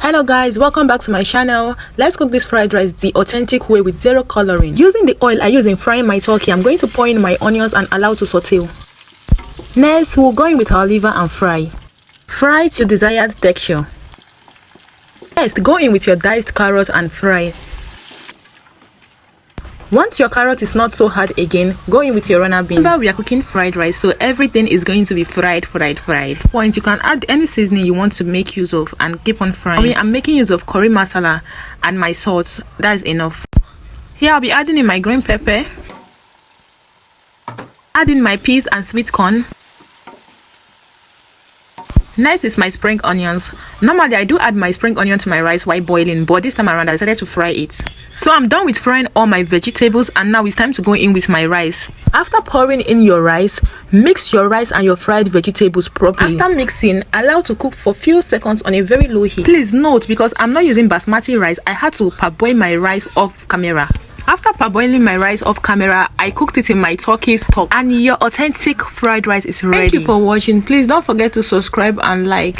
Hello guys, welcome back to my channel. Let's cook this fried rice the authentic way with zero coloring. Using the oil I use in frying my turkey, I'm going to pour in my onions and allow to saute. Next, we'll go in with our liver and fry. Fry to desired texture. Next, go in with your diced carrot and fry. Once your carrot is not so hard again, go in with your runner beans. Remember, we are cooking fried rice, so everything is going to be fried. Point, you can add any seasoning you want to make use of and keep on frying. I'm making use of curry masala and my salt. That is enough. Here I'll be adding in my green pepper, adding my peas and sweet corn. Next is my spring onions. Normally I do add my spring onion to my rice while boiling, but this time around I decided to fry it. So I'm done with frying all my vegetables, and now it's time to go in with my rice. After pouring in your rice, mix your rice and your fried vegetables properly. After mixing, allow to cook for few seconds on a very low heat. Please note, because I'm not using basmati rice, I had to parboil my rice off camera. After parboiling my rice off camera, I cooked it in my turkey stock, and your authentic fried rice is ready. Thank you for watching. Please don't forget to subscribe and like.